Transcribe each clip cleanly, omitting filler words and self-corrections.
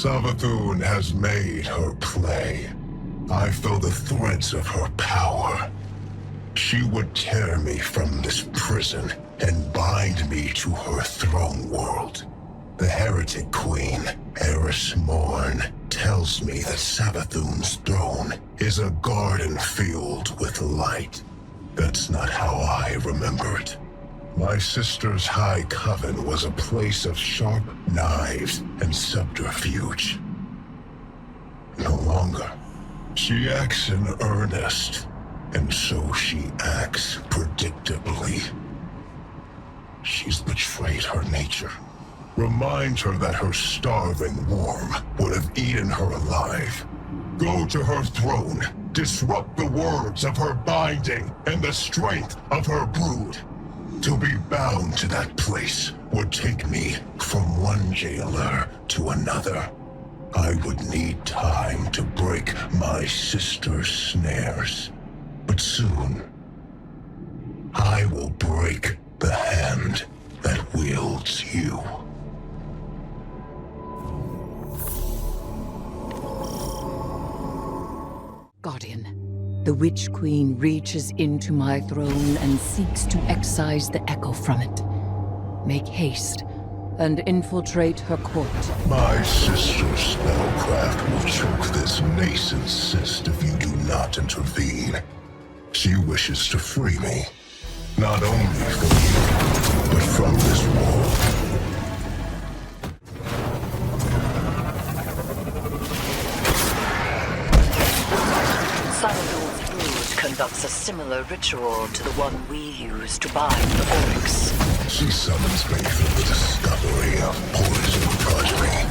Savathun has made her play. I feel the threads of her power. She would tear me from this prison and bind me to her throne world. The heretic queen, Heresy, tells me that Savathun's throne is a garden filled with light. That's not how I remember it. My sister's high coven was a place of sharp knives and subterfuge. No longer. She acts in earnest, and so she acts predictably. She's betrayed her nature. Remind her that her starving worm would have eaten her alive. Go to her throne, disrupt the words of her binding and the strength of her brood. To be bound to that place would take me from one jailer to another. I would need time to break my sister's snares. But soon, I will break the hand that wields you. Guardian, the Witch Queen reaches into my throne and seeks to excise the echo from it. Make haste and infiltrate her court. My sister's spellcraft will choke this nascent cyst if you do not intervene. She wishes to free me, not only from you, but from this world. Savathun's brood conducts a similar ritual to the one we use to bind the Oryx. She summons me through the discovery of poison progeny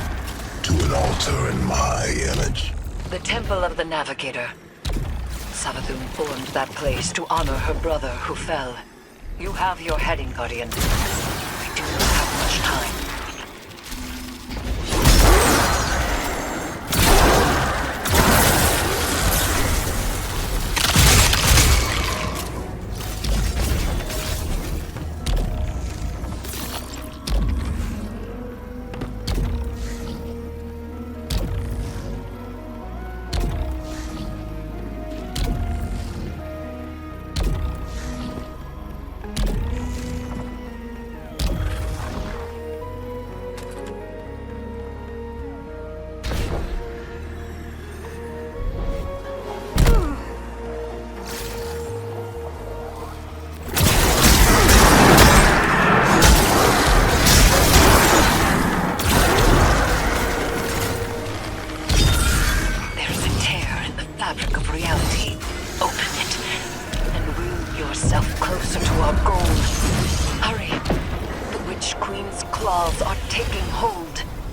to an altar in my image. The Temple of the Navigator. Savathun formed that place to honor her brother who fell. You have your heading, Guardian. We do not have much time.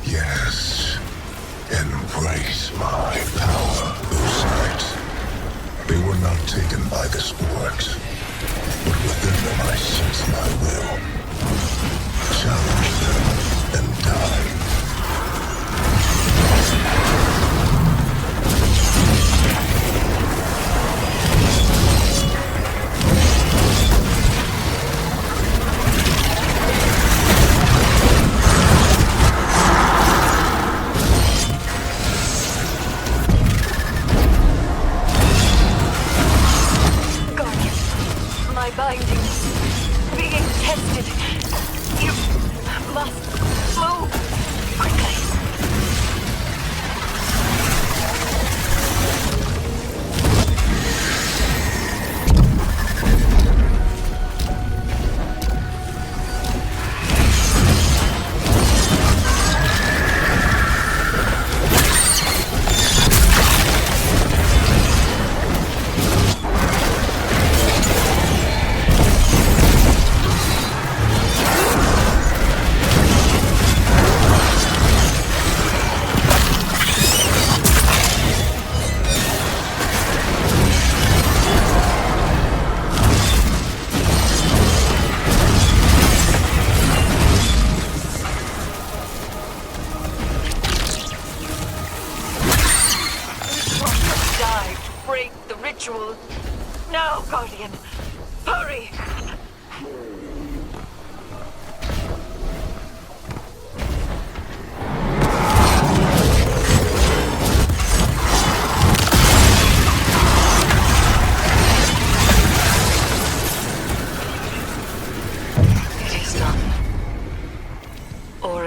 Yes. Embrace my power, those knights. They were not taken by this Oryx, but within them I sense my will. Challenge them and die. Binding. The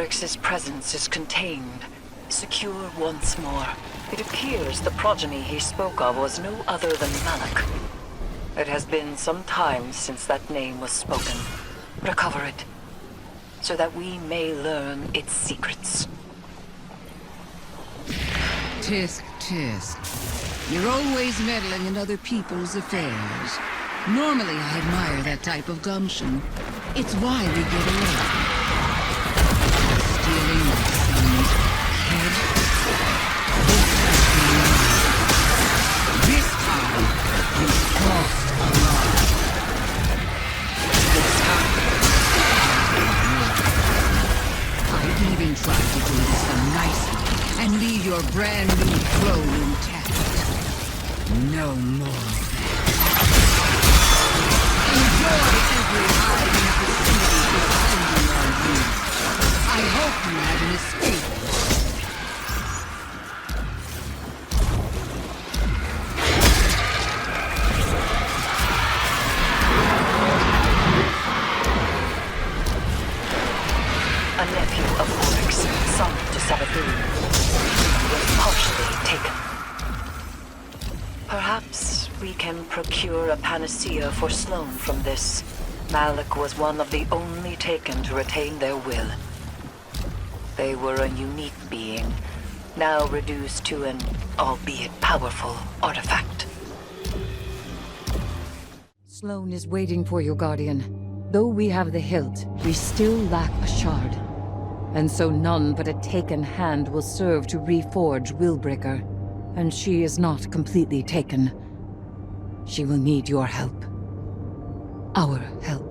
Oryx's presence is contained, secure once more. It appears the progeny he spoke of was no other than Malak. It has been some time since that name was spoken. Recover it, so that we may learn its secrets. Tisk, tisk. You're always meddling in other people's affairs. Normally I admire that type of gumption. It's why we get along. Stealing my son's head? This time, you crossed a line. This time, I even tried to do this nicely and leave your brand new throne intact. No more. Enjoy every hide in the vicinity depending on you. I hope you have an escape. A nephew of Oryx, summoned to Savathun, was partially taken. Perhaps we can procure a panacea for Sloane from this. Malak was one of the only taken to retain their will. They were a unique being, now reduced to an, albeit powerful, artifact. Sloane is waiting for you, Guardian. Though we have the hilt, we still lack a shard. And so none but a taken hand will serve to reforge Willbreaker. And she is not completely taken. She will need your help. Our help.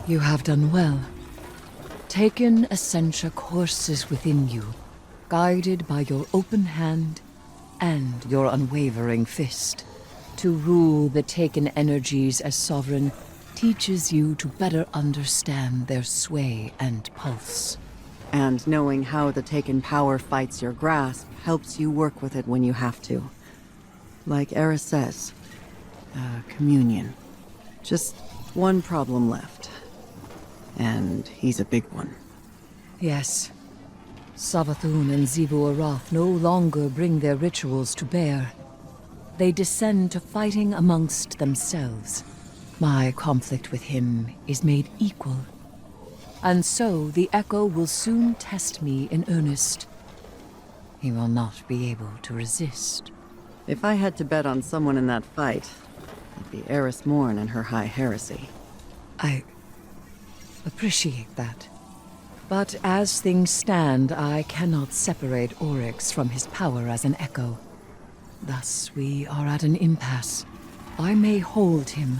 You have done well. Taken Essentia courses within you, guided by your open hand and your unwavering fist. To rule the Taken energies as sovereign teaches you to better understand their sway and pulse. And knowing how the Taken power fights your grasp helps you work with it when you have to. Like Eris says, communion. Just one problem left. And he's a big one. Yes. Savathun and Xivu Arath no longer bring their rituals to bear. They descend to fighting amongst themselves. My conflict with him is made equal. And so the Echo will soon test me in earnest. He will not be able to resist. If I had to bet on someone in that fight, it'd be Eris Morn and her high heresy. I appreciate that. But as things stand, I cannot separate Oryx from his power as an Echo. Thus, we are at an impasse. I may hold him,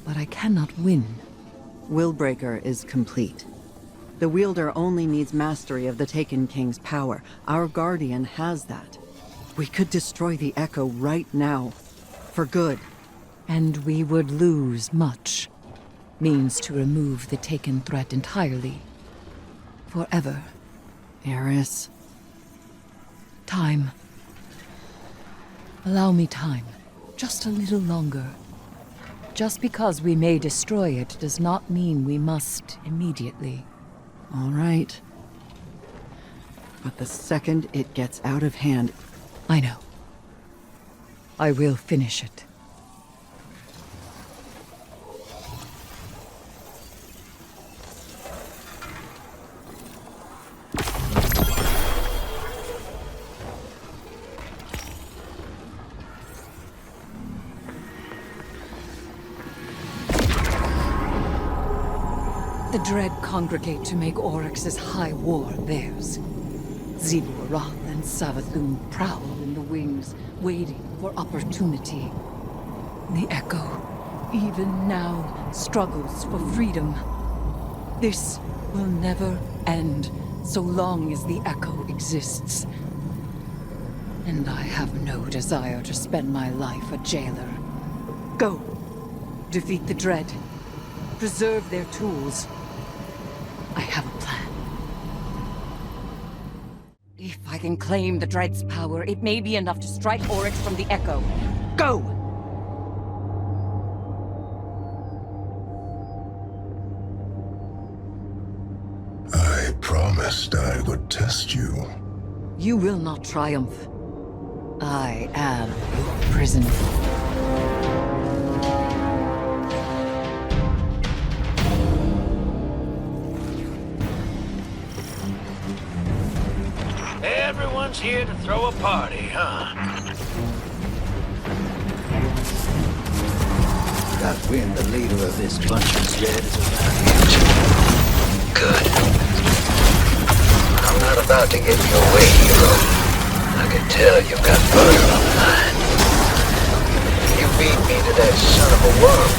but I cannot win. Willbreaker is complete. The wielder only needs mastery of the Taken King's power. Our Guardian has that. We could destroy the Echo right now. For good. And we would lose much. Means to remove the Taken threat entirely. Forever. Eris. Time. Allow me time. Just a little longer. Just because we may destroy it does not mean we must immediately. All right. But the second it gets out of hand... I know. I will finish it. The Dread congregate to make Oryx's high war theirs. Xivu Arath and Savathun prowl in the wings, waiting for opportunity. The Echo, even now, struggles for freedom. This will never end so long as the Echo exists. And I have no desire to spend my life a jailer. Go! Defeat the Dread. Preserve their tools. I have a plan. If I can claim the Dread's power, it may be enough to strike Oryx from the Echo. Go! I promised I would test you. You will not triumph. I am your prisoner. Everyone's here to throw a party, huh? Got wind the leader of this bunch is dead is around here. Good. I'm not about to get your way, hero. I can tell you've got butter on the line. You beat me to that son of a worm.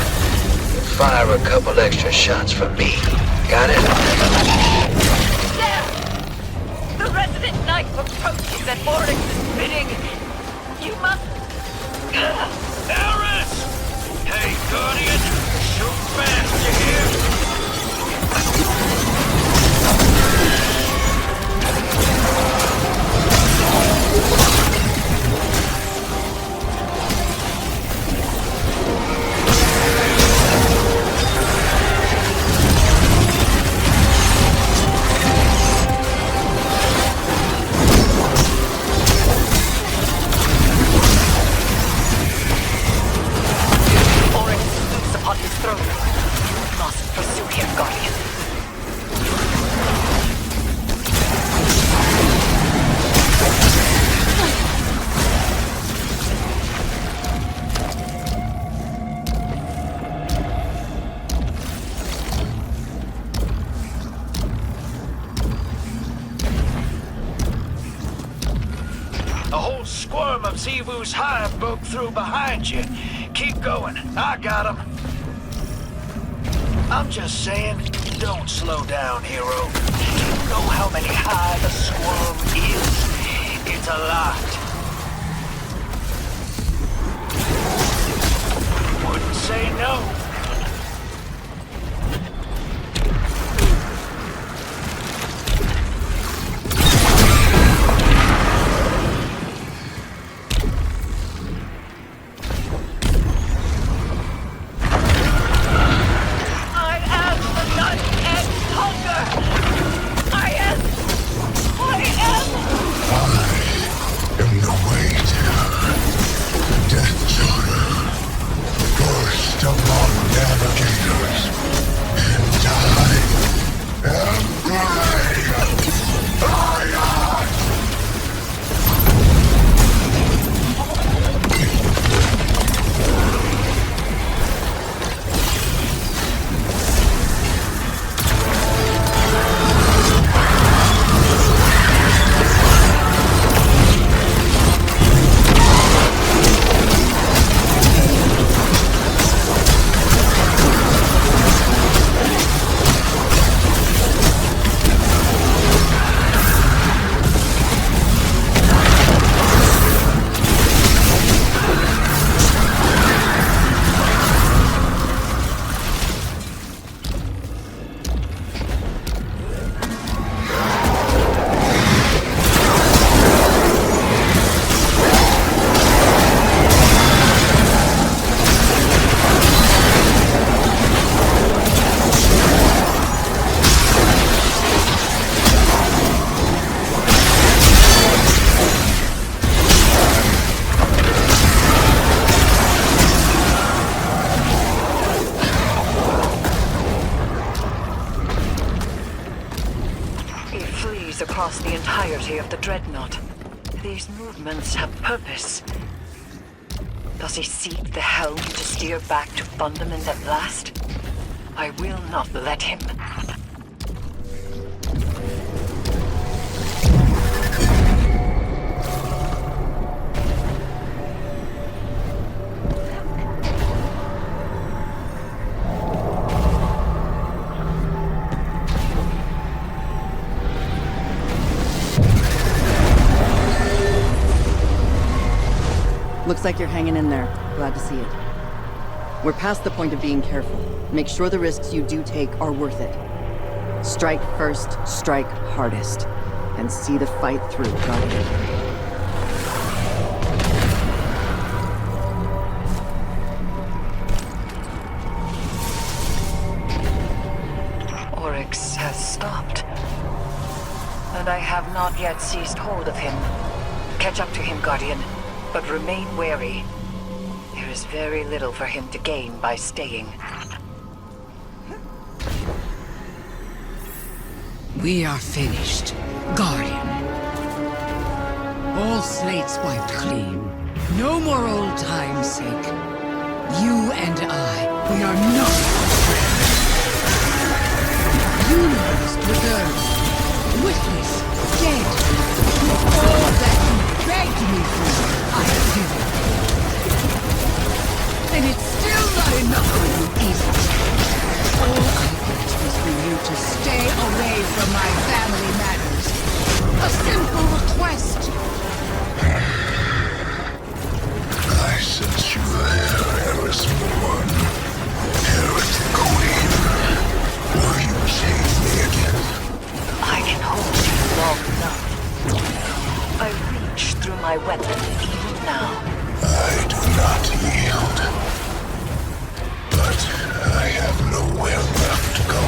You fire a couple extra shots for me. Got it? The resident knight approaches at Oryx's bidding. You must... Eris! Hey, Guardian! Shoot fast, you hear? Xivu's hive broke through behind you. Keep going. I got him. I'm just saying, don't slow down, hero. Do you know how many high the squirm is? It's a lot. Wouldn't say no. Navigators, and I am across the entirety of the Dreadnought. These movements have purpose. Does he seek the helm to steer back to Fundament at last? I will not let him. Looks like you're hanging in there. Glad to see it. We're past the point of being careful. Make sure the risks you do take are worth it. Strike first, strike hardest. And see the fight through, Guardian. Oryx has stopped. And I have not yet seized hold of him. Catch up to him, Guardian. But remain wary. There is very little for him to gain by staying. We are finished, Guardian. All slates wiped clean. No more old time's sake. You and I, we are not friends. Universe preserved. Witless, dead. All that you begged me for. I do. And it's still not enough for you, is it? All I asked was for you to stay away from my family matters. A simple request. I sent you there, Heresy One. Heretic Queen. Will you change me again? I can hold you long enough. I reach through my weapon even now. I do not yield. But I have nowhere left to go.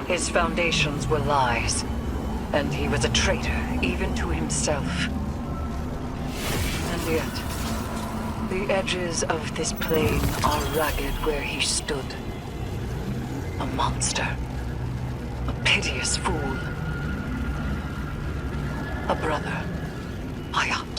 His foundations were lies, and he was a traitor even to himself. And yet, the edges of this plane are ragged where he stood. A monster. A piteous fool. A brother. Aya.